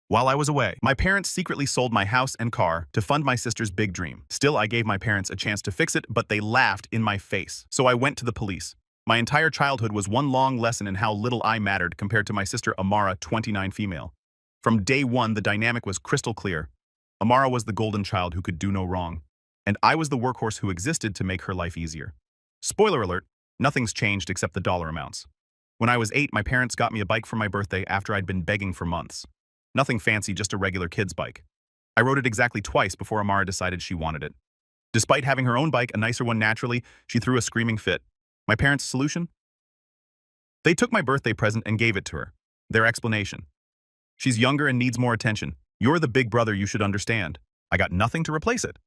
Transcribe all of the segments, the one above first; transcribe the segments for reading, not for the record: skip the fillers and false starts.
While I was away, my parents secretly sold my house and car to fund my sister's big dream. Still, I gave my parents a chance to fix it, but they laughed in my face. So I went to the police. My entire childhood was one long lesson in how little I mattered compared to my sister Amara, 29 female. From day one, the dynamic was crystal clear. Amara was the golden child who could do no wrong, and I was the workhorse who existed to make her life easier. Spoiler alert, nothing's changed except the dollar amounts. When I was 8, my parents got me a bike for my birthday after I'd been begging for months. Nothing fancy, just a regular kid's bike. I rode it exactly twice before Amara decided she wanted it. Despite having her own bike, a nicer one naturally, she threw a screaming fit. My parents' solution? They took my birthday present and gave it to her. Their explanation: she's younger and needs more attention. You're the big brother, you should understand. I got nothing to replace it.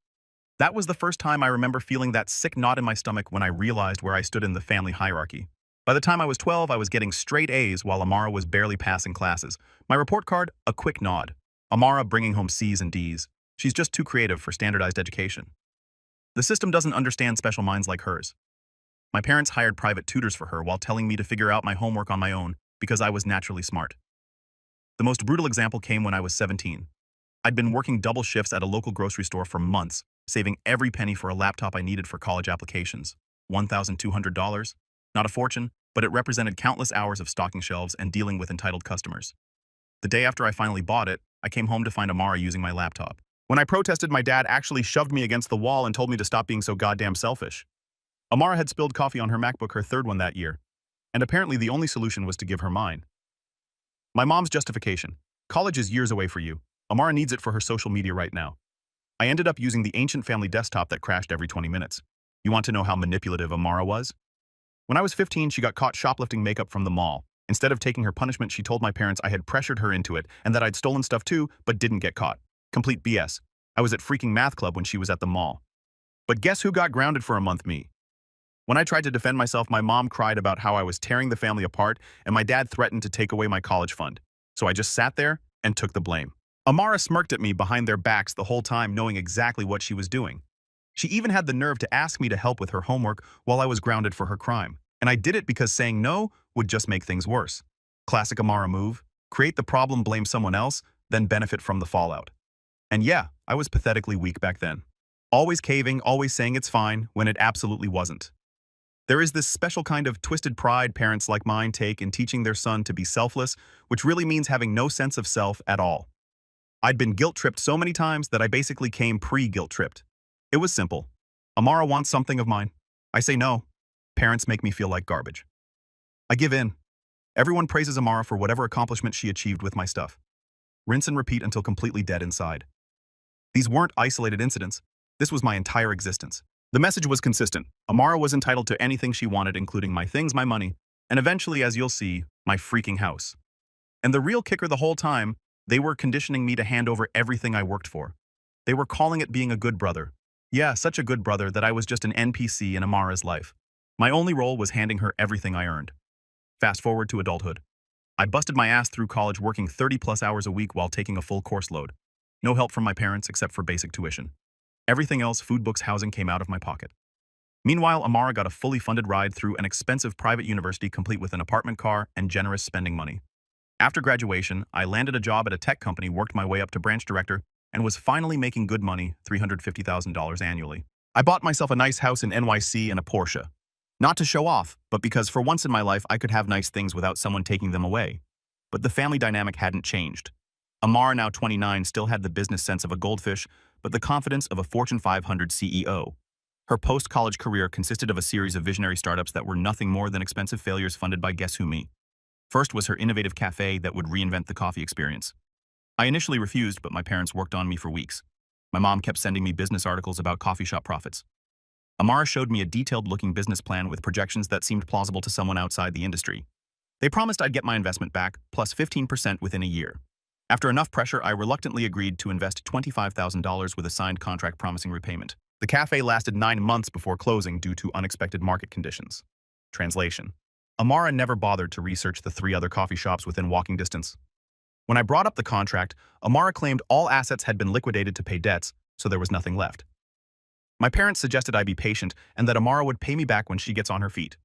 That was the first time I remember feeling that sick knot in my stomach when I realized where I stood in the family hierarchy. By the time I was 12, I was getting straight A's while Amara was barely passing classes. My report card, a quick nod. Amara bringing home C's and D's. She's just too creative for standardized education. The system doesn't understand special minds like hers. My parents hired private tutors for her while telling me to figure out my homework on my own because I was naturally smart. The most brutal example came when I was 17. I'd been working double shifts at a local grocery store for months, saving every penny for a laptop I needed for college applications. $1,200. Not a fortune, but it represented countless hours of stocking shelves and dealing with entitled customers. The day after I finally bought it, I came home to find Amara using my laptop. When I protested, my dad actually shoved me against the wall and told me to stop being so goddamn selfish. Amara had spilled coffee on her MacBook, her third one that year, and apparently the only solution was to give her mine. My mom's justification: college is years away for you. Amara needs it for her social media right now. I ended up using the ancient family desktop that crashed every 20 minutes. You want to know how manipulative Amara was? When I was 15, she got caught shoplifting makeup from the mall. Instead of taking her punishment, she told my parents I had pressured her into it and that I'd stolen stuff too, but didn't get caught. Complete BS. I was at freaking math club when she was at the mall. But guess who got grounded for a month? Me. When I tried to defend myself, my mom cried about how I was tearing the family apart, and my dad threatened to take away my college fund. So I just sat there and took the blame. Amara smirked at me behind their backs the whole time, knowing exactly what she was doing. She even had the nerve to ask me to help with her homework while I was grounded for her crime. And I did it because saying no would just make things worse. Classic Amara move: create the problem, blame someone else, then benefit from the fallout. And yeah, I was pathetically weak back then. Always caving, always saying it's fine, when it absolutely wasn't. There is this special kind of twisted pride parents like mine take in teaching their son to be selfless, which really means having no sense of self at all. I'd been guilt-tripped so many times that I basically came pre-guilt-tripped. It was simple. Amara wants something of mine. I say no. Parents make me feel like garbage. I give in. Everyone praises Amara for whatever accomplishment she achieved with my stuff. Rinse and repeat until completely dead inside. These weren't isolated incidents. This was my entire existence. The message was consistent. Amara was entitled to anything she wanted, including my things, my money, and eventually, as you'll see, my freaking house. And the real kicker the whole time, they were conditioning me to hand over everything I worked for. They were calling it being a good brother. Yeah, such a good brother that I was just an NPC in Amara's life. My only role was handing her everything I earned. Fast forward to adulthood. I busted my ass through college, working 30+ hours a week while taking a full course load. No help from my parents except for basic tuition. Everything else, food, books, housing, came out of my pocket. Meanwhile, Amara got a fully funded ride through an expensive private university complete with an apartment, car, and generous spending money. After graduation, I landed a job at a tech company, worked my way up to branch director, and was finally making good money, $350,000 annually. I bought myself a nice house in NYC and a Porsche. Not to show off, but because for once in my life I could have nice things without someone taking them away. But the family dynamic hadn't changed. Amara, now 29, still had the business sense of a goldfish, but the confidence of a Fortune 500 CEO. Her post-college career consisted of a series of visionary startups that were nothing more than expensive failures funded by guess who, me. First was her innovative cafe that would reinvent the coffee experience. I initially refused, but my parents worked on me for weeks. My mom kept sending me business articles about coffee shop profits. Amara showed me a detailed-looking business plan with projections that seemed plausible to someone outside the industry. They promised I'd get my investment back, plus 15% within a year. After enough pressure, I reluctantly agreed to invest $25,000 with a signed contract promising repayment. The cafe lasted 9 months before closing due to unexpected market conditions. Translation: Amara never bothered to research the 3 other coffee shops within walking distance. When I brought up the contract, Amara claimed all assets had been liquidated to pay debts, so there was nothing left. My parents suggested I be patient and that Amara would pay me back when she gets on her feet.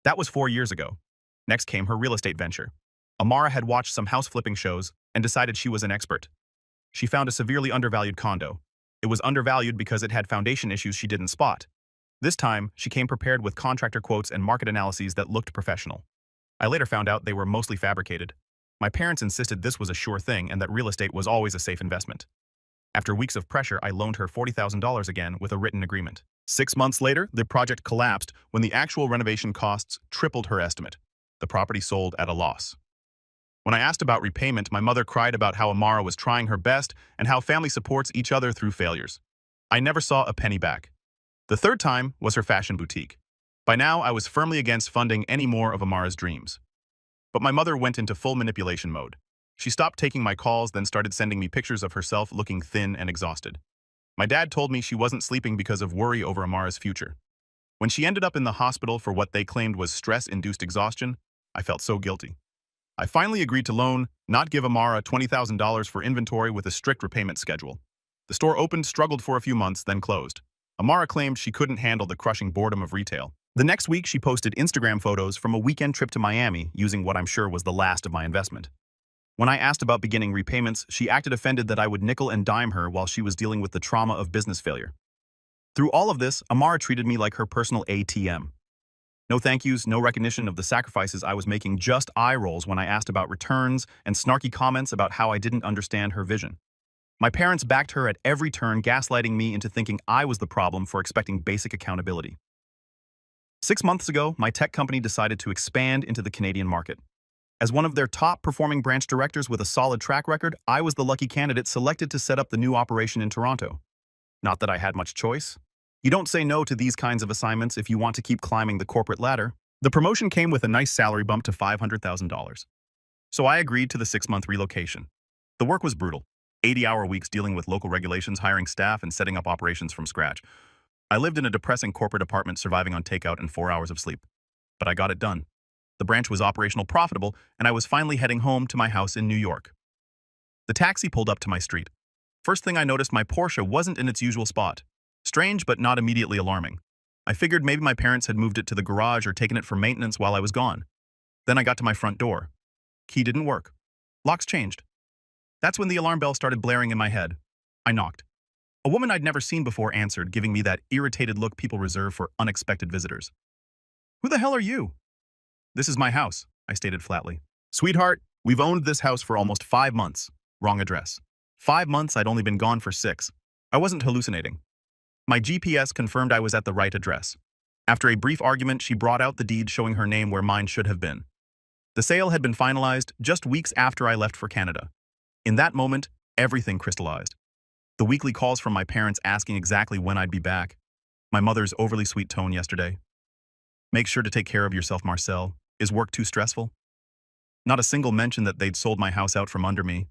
That was 4 years ago. Next came her real estate venture. Amara had watched some house flipping shows, and decided she was an expert. She found a severely undervalued condo. It was undervalued because it had foundation issues she didn't spot. This time, she came prepared with contractor quotes and market analyses that looked professional. I later found out they were mostly fabricated. My parents insisted this was a sure thing and that real estate was always a safe investment. After weeks of pressure, I loaned her $40,000 again with a written agreement. 6 months later, the project collapsed when the actual renovation costs tripled her estimate. The property sold at a loss. When I asked about repayment, my mother cried about how Amara was trying her best and how family supports each other through failures. I never saw a penny back. The third time was her fashion boutique. By now, I was firmly against funding any more of Amara's dreams. But my mother went into full manipulation mode. She stopped taking my calls, then started sending me pictures of herself looking thin and exhausted. My dad told me she wasn't sleeping because of worry over Amara's future. When she ended up in the hospital for what they claimed was stress-induced exhaustion, I felt so guilty. I finally agreed to loan, not give Amara $20,000 for inventory with a strict repayment schedule. The store opened, struggled for a few months, then closed. Amara claimed she couldn't handle the crushing boredom of retail. The next week, she posted Instagram photos from a weekend trip to Miami using what I'm sure was the last of my investment. When I asked about beginning repayments, she acted offended that I would nickel and dime her while she was dealing with the trauma of business failure. Through all of this, Amara treated me like her personal ATM. No thank yous, no recognition of the sacrifices I was making, just eye rolls when I asked about returns and snarky comments about how I didn't understand her vision. My parents backed her at every turn, gaslighting me into thinking I was the problem for expecting basic accountability. 6 months ago, my tech company decided to expand into the Canadian market. As one of their top-performing branch directors with a solid track record, I was the lucky candidate selected to set up the new operation in Toronto. Not that I had much choice. You don't say no to these kinds of assignments if you want to keep climbing the corporate ladder. The promotion came with a nice salary bump to $500,000. So I agreed to the 6-month relocation. The work was brutal. 80-hour weeks dealing with local regulations, hiring staff, and setting up operations from scratch. I lived in a depressing corporate apartment surviving on takeout and 4 hours of sleep. But I got it done. The branch was operational, profitable, and I was finally heading home to my house in New York. The taxi pulled up to my street. First thing I noticed, my Porsche wasn't in its usual spot. Strange, but not immediately alarming. I figured maybe my parents had moved it to the garage or taken it for maintenance while I was gone. Then I got to my front door. Key didn't work. Locks changed. That's when the alarm bell started blaring in my head. I knocked. A woman I'd never seen before answered, giving me that irritated look people reserve for unexpected visitors. "Who the hell are you?" "This is my house," I stated flatly. "Sweetheart, we've owned this house for almost 5 months. Wrong address." 5 months, I'd only been gone for 6. I wasn't hallucinating. My GPS confirmed I was at the right address. After a brief argument, she brought out the deed showing her name where mine should have been. The sale had been finalized just weeks after I left for Canada. In that moment, everything crystallized. The weekly calls from my parents asking exactly when I'd be back. My mother's overly sweet tone yesterday. "Make sure to take care of yourself, Marcel. Is work too stressful?" Not a single mention that they'd sold my house out from under me.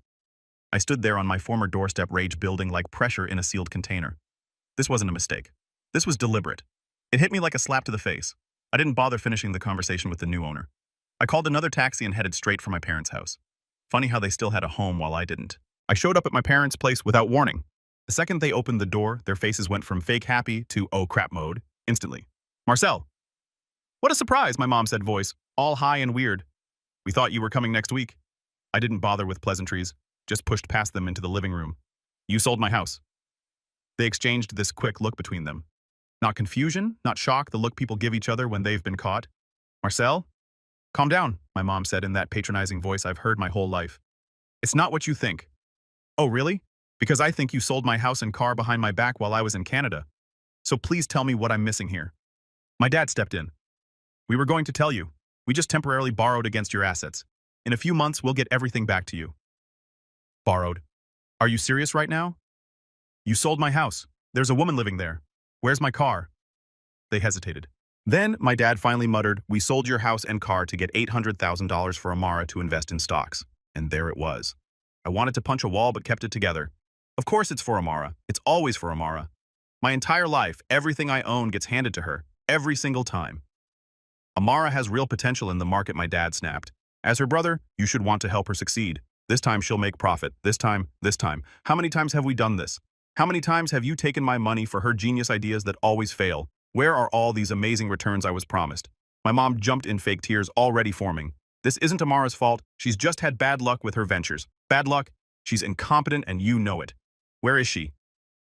I stood there on my former doorstep, rage building like pressure in a sealed container. This wasn't a mistake. This was deliberate. It hit me like a slap to the face. I didn't bother finishing the conversation with the new owner. I called another taxi and headed straight for my parents' house. Funny how they still had a home while I didn't. I showed up at my parents' place without warning. The second they opened the door, their faces went from fake happy to oh crap mode, instantly. "Marcel." "What a surprise," my mom said, voice all high and weird. "We thought you were coming next week." I didn't bother with pleasantries, just pushed past them into the living room. "You sold my house." They exchanged this quick look between them. Not confusion, not shock, the look people give each other when they've been caught. "Marcel?" "Calm down," my mom said in that patronizing voice I've heard my whole life. "It's not what you think." "Oh, really? Because I think you sold my house and car behind my back while I was in Canada. So please tell me what I'm missing here." My dad stepped in. "We were going to tell you. We just temporarily borrowed against your assets. In a few months, we'll get everything back to you." "Borrowed? Are you serious right now?" "You sold my house. There's a woman living there. Where's my car?" They hesitated. Then my dad finally muttered, "We sold your house and car to get $800,000 for Amara to invest in stocks." And there it was. I wanted to punch a wall but kept it together. Of course it's for Amara. It's always for Amara. My entire life, everything I own gets handed to her, every single time. "Amara has real potential in the market," my dad snapped. "As her brother, you should want to help her succeed. This time she'll make profit. This time. How many times have we done this? How many times have you taken my money for her genius ideas that always fail? Where are all these amazing returns I was promised?" My mom jumped in, fake tears already forming. "This isn't Amara's fault. She's just had bad luck with her ventures. Bad luck. She's incompetent and you know it. Where is she?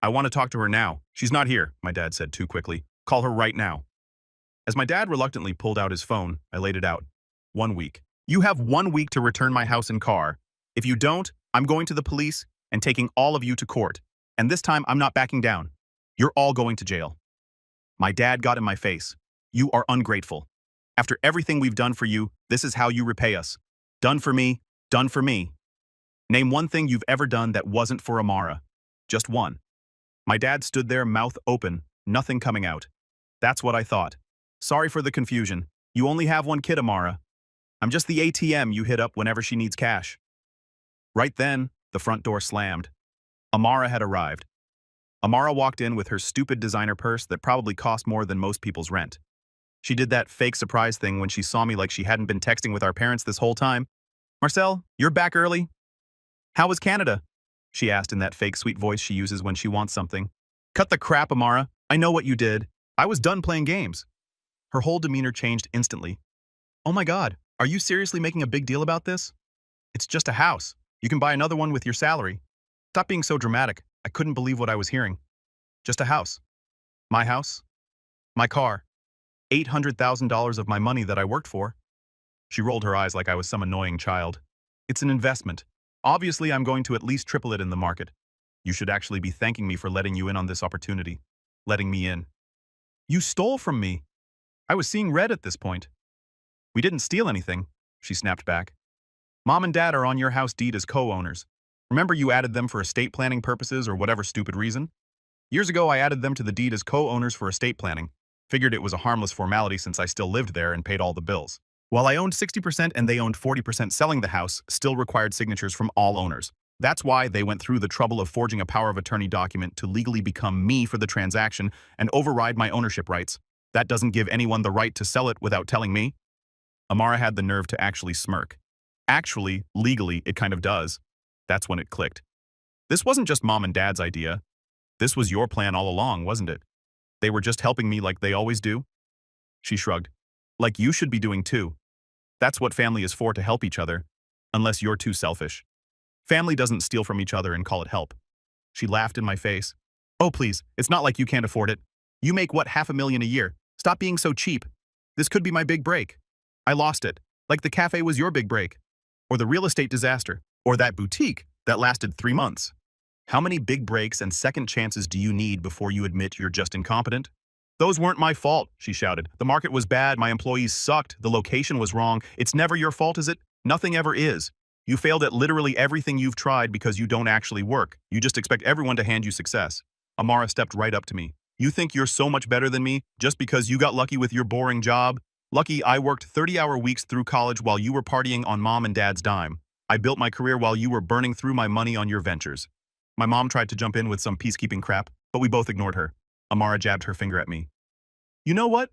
I want to talk to her now. She's not here, my dad said too quickly. Call her right now. As my dad reluctantly pulled out his phone, I laid it out. 1 week. You have 1 week to return my house and car. If you don't, I'm going to the police and taking all of you to court. And this time, I'm not backing down. You're all going to jail. My dad got in my face. You are ungrateful. After everything we've done for you, this is how you repay us. Done for me, done for me. Name one thing you've ever done that wasn't for Amara. Just one. My dad stood there, mouth open, nothing coming out. That's what I thought. Sorry for the confusion. You only have one kid, Amara. I'm just the ATM you hit up whenever she needs cash. Right then, the front door slammed. Amara had arrived. Amara walked in with her stupid designer purse that probably cost more than most people's rent. She did that fake surprise thing when she saw me like she hadn't been texting with our parents this whole time. Marcel, you're back early? How was Canada? She asked in that fake sweet voice she uses when she wants something. Cut the crap, Amara. I know what you did. I was done playing games. Her whole demeanor changed instantly. Oh my God, are you seriously making a big deal about this? It's just a house. You can buy another one with your salary. Stop being so dramatic. I couldn't believe what I was hearing. Just a house. My house. My car. $800,000 of my money that I worked for. She rolled her eyes like I was some annoying child. It's an investment. Obviously, I'm going to at least triple it in the market. You should actually be thanking me for letting you in on this opportunity. Letting me in. You stole from me. I was seeing red at this point. We didn't steal anything, she snapped back. Mom and Dad are on your house deed as co-owners. Remember you added them for estate planning purposes or whatever stupid reason? Years ago, I added them to the deed as co-owners for estate planning. Figured it was a harmless formality since I still lived there and paid all the bills. While I owned 60% and they owned 40%, selling the house still required signatures from all owners. That's why they went through the trouble of forging a power of attorney document to legally become me for the transaction and override my ownership rights. That doesn't give anyone the right to sell it without telling me. Amara had the nerve to actually smirk. Actually, legally, it kind of does. That's when it clicked. This wasn't just Mom and Dad's idea. This was your plan all along, wasn't it? They were just helping me like they always do? She shrugged. Like you should be doing too. That's what family is for, to help each other. Unless you're too selfish. Family doesn't steal from each other and call it help. She laughed in my face. Oh please, it's not like you can't afford it. You make what, $500,000 a year? Stop being so cheap. This could be my big break. I lost it. Like the cafe was your big break. Or the real estate disaster. Or that boutique that lasted 3 months. How many big breaks and second chances do you need before you admit you're just incompetent? Those weren't my fault, she shouted. The market was bad, my employees sucked, the location was wrong. It's never your fault, is it? Nothing ever is. You failed at literally everything you've tried because you don't actually work. You just expect everyone to hand you success. Amara stepped right up to me. You think you're so much better than me just because you got lucky with your boring job? Lucky I worked 30-hour weeks through college while you were partying on Mom and Dad's dime. I built my career while you were burning through my money on your ventures. My mom tried to jump in with some peacekeeping crap, but we both ignored her. Amara jabbed her finger at me. You know what?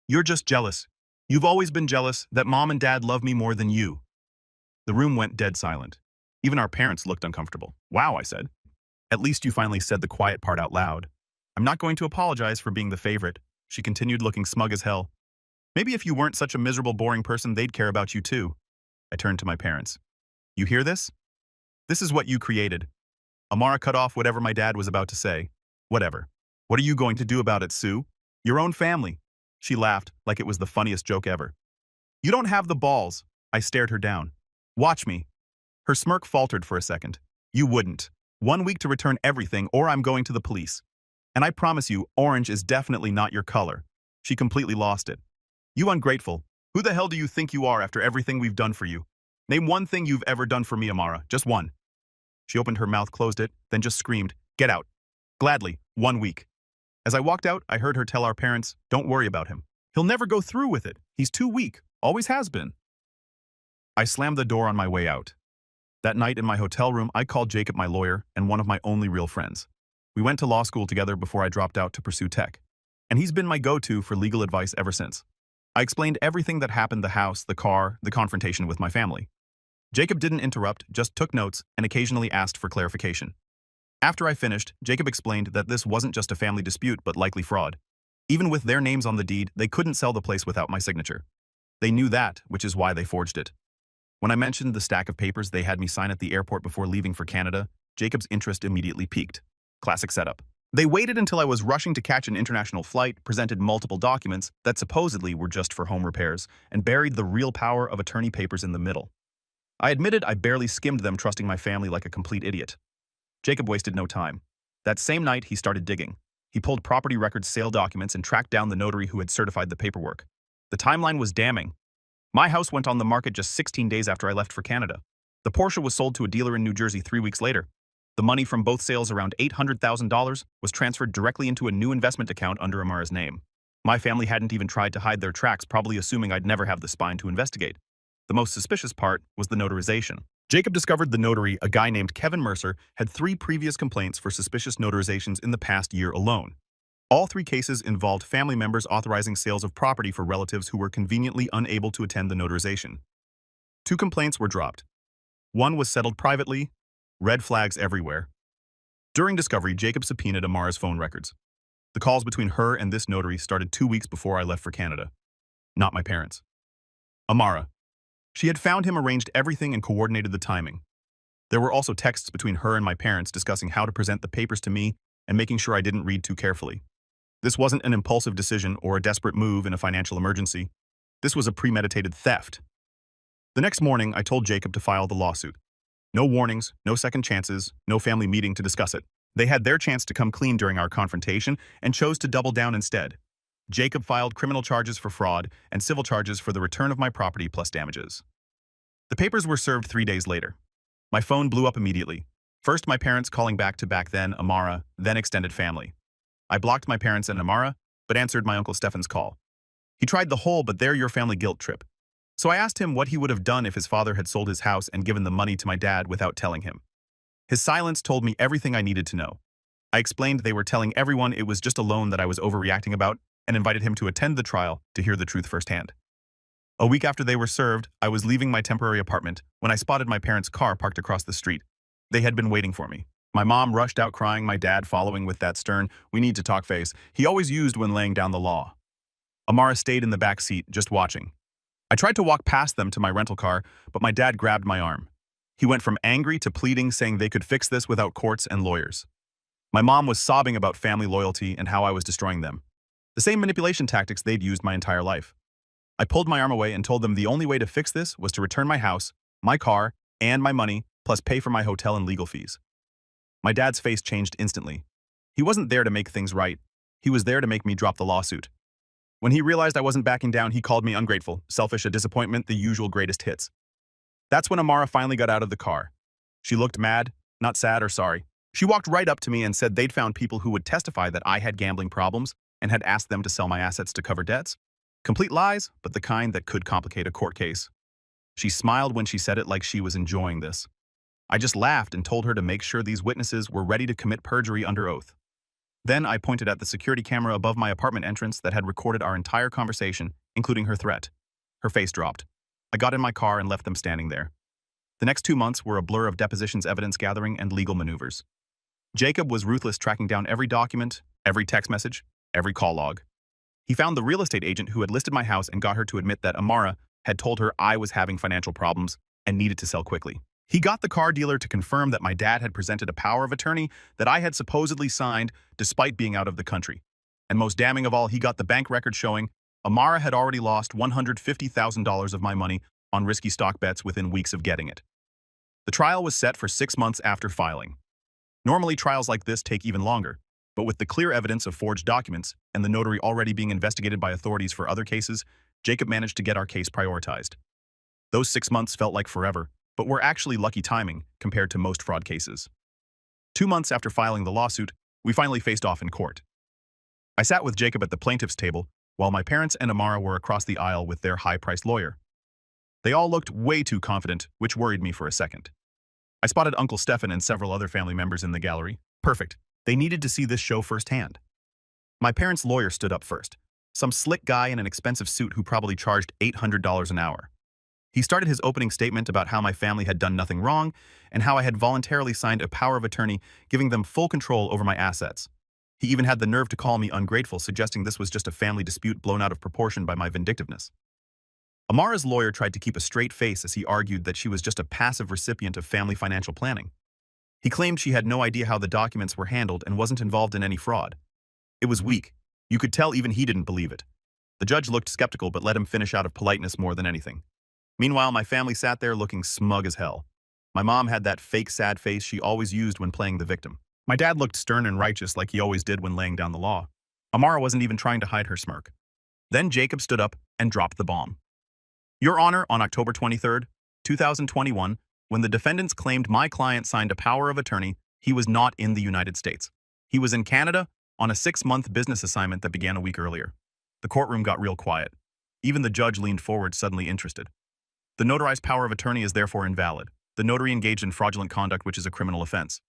You're just jealous. You've always been jealous that Mom and Dad love me more than you. The room went dead silent. Even our parents looked uncomfortable. Wow, I said. At least you finally said the quiet part out loud. I'm not going to apologize for being the favorite. She continued, looking smug as hell. Maybe if you weren't such a miserable, boring person, they'd care about you too. I turned to my parents. You hear this? This is what you created. Amara cut off whatever my dad was about to say. Whatever. What are you going to do about it, Sue? Your own family. She laughed like it was the funniest joke ever. You don't have the balls. I stared her down. Watch me. Her smirk faltered for a second. You wouldn't. 1 week to return everything or I'm going to the police. And I promise you, orange is definitely not your color. She completely lost it. You ungrateful. Who the hell do you think you are after everything we've done for you? Name one thing you've ever done for me, Amara. Just one. She opened her mouth, closed it, then just screamed, Get out. Gladly, 1 week. As I walked out, I heard her tell our parents, don't worry about him. He'll never go through with it. He's too weak. Always has been. I slammed the door on my way out. That night in my hotel room, I called Jacob my lawyer and one of my only real friends. We went to law school together before I dropped out to pursue tech. And he's been my go-to for legal advice ever since. I explained everything that happened, the house, the car, the confrontation with my family. Jacob didn't interrupt, just took notes and occasionally asked for clarification. After I finished, Jacob explained that this wasn't just a family dispute but likely fraud. Even with their names on the deed, they couldn't sell the place without my signature. They knew that, which is why they forged it. When I mentioned the stack of papers they had me sign at the airport before leaving for Canada, Jacob's interest immediately piqued. Classic setup. They waited until I was rushing to catch an international flight, presented multiple documents that supposedly were just for home repairs, and buried the real power of attorney papers in the middle. I admitted I barely skimmed them, trusting my family like a complete idiot. Jacob wasted no time. That same night, he started digging. He pulled property records, sale documents, and tracked down the notary who had certified the paperwork. The timeline was damning. My house went on the market just 16 days after I left for Canada. The Porsche was sold to a dealer in New Jersey 3 weeks later. The money from both sales, around $800,000, was transferred directly into a new investment account under Amara's name. My family hadn't even tried to hide their tracks, probably assuming I'd never have the spine to investigate. The most suspicious part was the notarization. Jacob discovered the notary, a guy named Kevin Mercer, had 3 previous complaints for suspicious notarizations in the past year alone. All 3 cases involved family members authorizing sales of property for relatives who were conveniently unable to attend the notarization. 2 complaints were dropped. 1 was settled privately. Red flags everywhere. During discovery, Jacob subpoenaed Amara's phone records. The calls between her and this notary started 2 weeks before I left for Canada. Not my parents. Amara. She had found him, arranged everything, and coordinated the timing. There were also texts between her and my parents discussing how to present the papers to me and making sure I didn't read too carefully. This wasn't an impulsive decision or a desperate move in a financial emergency. This was a premeditated theft. The next morning, I told Jacob to file the lawsuit. No warnings, no second chances, no family meeting to discuss it. They had their chance to come clean during our confrontation and chose to double down instead. Jacob filed criminal charges for fraud and civil charges for the return of my property plus damages. The papers were served 3 days later. My phone blew up immediately. First, my parents calling back to back, then Amara, then extended family. I blocked my parents and Amara, but answered my Uncle Stefan's call. He tried the whole "but they're your family" guilt trip. So I asked him what he would have done if his father had sold his house and given the money to my dad without telling him. His silence told me everything I needed to know. I explained they were telling everyone it was just a loan that I was overreacting about, and invited him to attend the trial to hear the truth firsthand. A week after they were served, I was leaving my temporary apartment when I spotted my parents' car parked across the street. They had been waiting for me. My mom rushed out crying, my dad following with that stern, "We need to talk" face he always used when laying down the law. Amara stayed in the back seat, just watching. I tried to walk past them to my rental car, but my dad grabbed my arm. He went from angry to pleading, saying they could fix this without courts and lawyers. My mom was sobbing about family loyalty and how I was destroying them. The same manipulation tactics they'd used my entire life. I pulled my arm away and told them the only way to fix this was to return my house, my car, and my money, plus pay for my hotel and legal fees. My dad's face changed instantly. He wasn't there to make things right. He was there to make me drop the lawsuit. When he realized I wasn't backing down, he called me ungrateful, selfish, a disappointment, the usual greatest hits. That's when Amara finally got out of the car. She looked mad, not sad or sorry. She walked right up to me and said they'd found people who would testify that I had gambling problems and had asked them to sell my assets to cover debts. Complete lies, but the kind that could complicate a court case. She smiled when she said it, like she was enjoying this. I just laughed and told her to make sure these witnesses were ready to commit perjury under oath. Then I pointed at the security camera above my apartment entrance that had recorded our entire conversation, including her threat. Her face dropped. I got in my car and left them standing there. The next 2 months were a blur of depositions, evidence gathering, and legal maneuvers. Jacob was ruthless, tracking down every document, every text message, every call log. He found the real estate agent who had listed my house and got her to admit that Amara had told her I was having financial problems and needed to sell quickly. He got the car dealer to confirm that my dad had presented a power of attorney that I had supposedly signed despite being out of the country. And most damning of all, he got the bank record showing Amara had already lost $150,000 of my money on risky stock bets within weeks of getting it. The trial was set for 6 months after filing. Normally, trials like this take even longer, but with the clear evidence of forged documents and the notary already being investigated by authorities for other cases, Jacob managed to get our case prioritized. Those 6 months felt like forever, but were actually lucky timing compared to most fraud cases. 2 months after filing the lawsuit, we finally faced off in court. I sat with Jacob at the plaintiff's table, while my parents and Amara were across the aisle with their high-priced lawyer. They all looked way too confident, which worried me for a second. I spotted Uncle Stefan and several other family members in the gallery. Perfect. They needed to see this show firsthand. My parents' lawyer stood up first, some slick guy in an expensive suit who probably charged $800 an hour. He started his opening statement about how my family had done nothing wrong and how I had voluntarily signed a power of attorney giving them full control over my assets. He even had the nerve to call me ungrateful, suggesting this was just a family dispute blown out of proportion by my vindictiveness. Amara's lawyer tried to keep a straight face as he argued that she was just a passive recipient of family financial planning. He claimed she had no idea how the documents were handled and wasn't involved in any fraud. It was weak. You could tell even he didn't believe it. The judge looked skeptical but let him finish out of politeness more than anything. Meanwhile, my family sat there looking smug as hell. My mom had that fake sad face she always used when playing the victim. My dad looked stern and righteous like he always did when laying down the law. Amara wasn't even trying to hide her smirk. Then Jacob stood up and dropped the bomb. Your Honor, on October 23, 2021, when the defendants claimed my client signed a power of attorney, he was not in the United States. He was in Canada on a 6-month business assignment that began a week earlier. The courtroom got real quiet. Even the judge leaned forward, suddenly interested. The notarized power of attorney is therefore invalid. The notary engaged in fraudulent conduct, which is a criminal offense.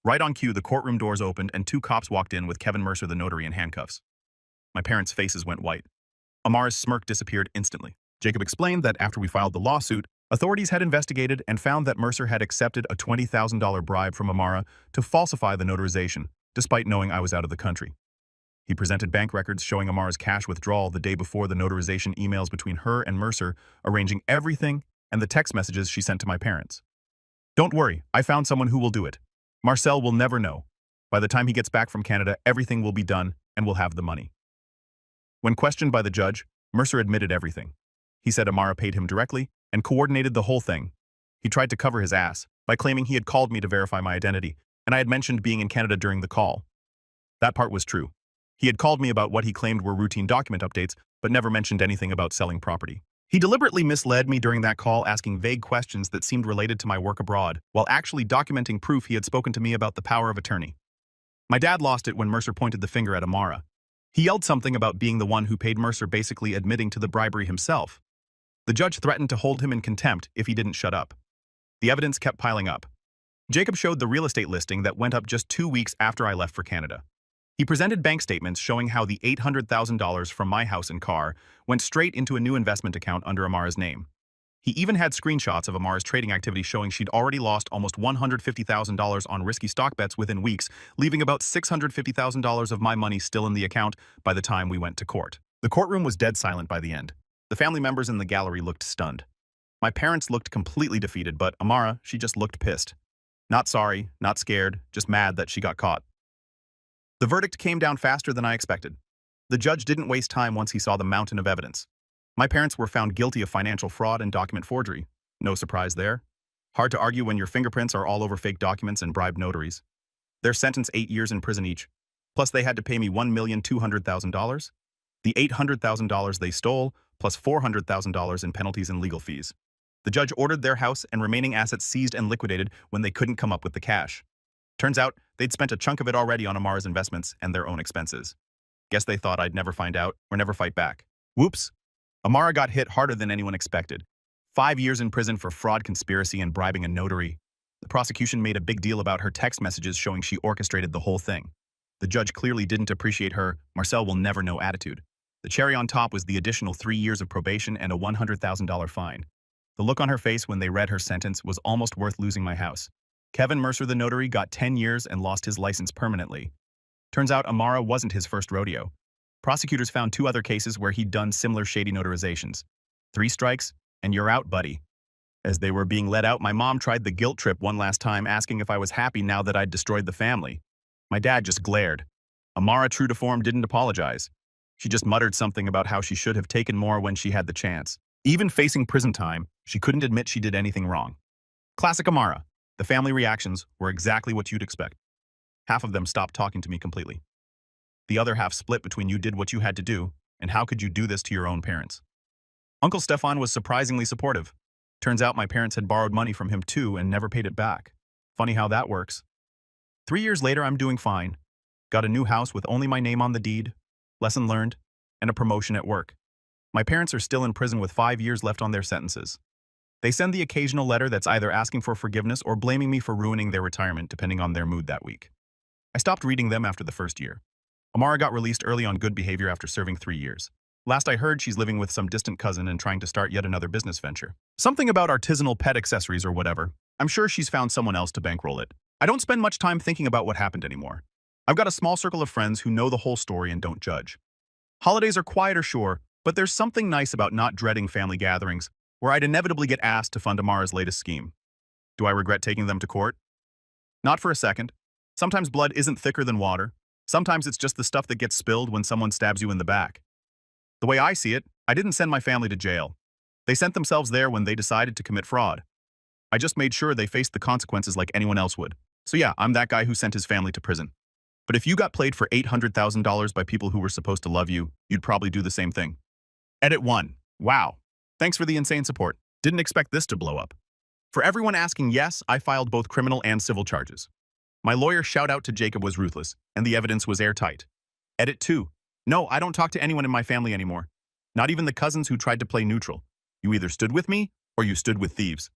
Right on cue, the courtroom doors opened and 2 cops walked in with Kevin Mercer, the notary, in handcuffs. My parents' faces went white. Amara's smirk disappeared instantly. Jacob explained that after we filed the lawsuit, authorities had investigated and found that Mercer had accepted a $20,000 bribe from Amara to falsify the notarization, despite knowing I was out of the country. He presented bank records showing Amara's cash withdrawal the day before the notarization, emails between her and Mercer arranging everything, and the text messages she sent to my parents. Don't worry, I found someone who will do it. Marcel will never know. By the time he gets back from Canada, everything will be done and we'll have the money. When questioned by the judge, Mercer admitted everything. He said Amara paid him directly and coordinated the whole thing. He tried to cover his ass by claiming he had called me to verify my identity, and I had mentioned being in Canada during the call. That part was true. He had called me about what he claimed were routine document updates, but never mentioned anything about selling property. He deliberately misled me during that call, asking vague questions that seemed related to my work abroad, while actually documenting proof he had spoken to me about the power of attorney. My dad lost it when Mercer pointed the finger at Amara. He yelled something about being the one who paid Mercer, basically admitting to the bribery himself. The judge threatened to hold him in contempt if he didn't shut up. The evidence kept piling up. Jacob showed the real estate listing that went up just 2 weeks after I left for Canada. He presented bank statements showing how the $800,000 from my house and car went straight into a new investment account under Amara's name. He even had screenshots of Amara's trading activity showing she'd already lost almost $150,000 on risky stock bets within weeks, leaving about $650,000 of my money still in the account by the time we went to court. The courtroom was dead silent by the end. The family members in the gallery looked stunned. My parents looked completely defeated, but Amara, she just looked pissed. Not sorry, not scared, just mad that she got caught. The verdict came down faster than I expected. The judge didn't waste time once he saw the mountain of evidence. My parents were found guilty of financial fraud and document forgery. No surprise there. Hard to argue when your fingerprints are all over fake documents and bribed notaries. They're sentenced 8 years in prison each. Plus they had to pay me $1,200,000. The $800,000 they stole, plus $400,000 in penalties and legal fees. The judge ordered their house and remaining assets seized and liquidated when they couldn't come up with the cash. Turns out, they'd spent a chunk of it already on Amara's investments and their own expenses. Guess they thought I'd never find out or never fight back. Whoops. Amara got hit harder than anyone expected. 5 years in prison for fraud, conspiracy, and bribing a notary. The prosecution made a big deal about her text messages showing she orchestrated the whole thing. The judge clearly didn't appreciate her Marcel will never know attitude. The cherry on top was the additional 3 years of probation and a $100,000 fine. The look on her face when they read her sentence was almost worth losing my house. Kevin Mercer, the notary, got 10 years and lost his license permanently. Turns out Amara wasn't his first rodeo. Prosecutors found 2 other cases where he'd done similar shady notarizations. 3 strikes, and you're out, buddy. As they were being let out, my mom tried the guilt trip one last time, asking if I was happy now that I'd destroyed the family. My dad just glared. Amara, true to form, didn't apologize. She just muttered something about how she should have taken more when she had the chance. Even facing prison time, she couldn't admit she did anything wrong. Classic Amara. The family reactions were exactly what you'd expect. Half of them stopped talking to me completely. The other half split between you did what you had to do, and how could you do this to your own parents? Uncle Stefan was surprisingly supportive. Turns out my parents had borrowed money from him too and never paid it back. Funny how that works. 3 years later, I'm doing fine. Got a new house with only my name on the deed, lesson learned, and a promotion at work. My parents are still in prison with 5 years left on their sentences. They send the occasional letter that's either asking for forgiveness or blaming me for ruining their retirement, depending on their mood that week. I stopped reading them after the first year. Amara got released early on good behavior after serving 3 years. Last I heard, she's living with some distant cousin and trying to start yet another business venture. Something about artisanal pet accessories or whatever. I'm sure she's found someone else to bankroll it. I don't spend much time thinking about what happened anymore. I've got a small circle of friends who know the whole story and don't judge. Holidays are quieter, sure, But there's something nice about not dreading family gatherings, where I'd inevitably get asked to fund Amara's latest scheme. Do I regret taking them to court? Not for a second. Sometimes blood isn't thicker than water. Sometimes it's just the stuff that gets spilled when someone stabs you in the back. The way I see it, I didn't send my family to jail. They sent themselves there when they decided to commit fraud. I just made sure they faced the consequences like anyone else would. So yeah, I'm that guy who sent his family to prison. But if you got played for $800,000 by people who were supposed to love you, you'd probably do the same thing. Edit 1. Wow. Thanks for the insane support. Didn't expect this to blow up. For everyone asking, yes, I filed both criminal and civil charges. My lawyer shout out to Jacob was ruthless, and the evidence was airtight. Edit 2. No, I don't talk to anyone in my family anymore. Not even the cousins who tried to play neutral. You either stood with me, or you stood with thieves.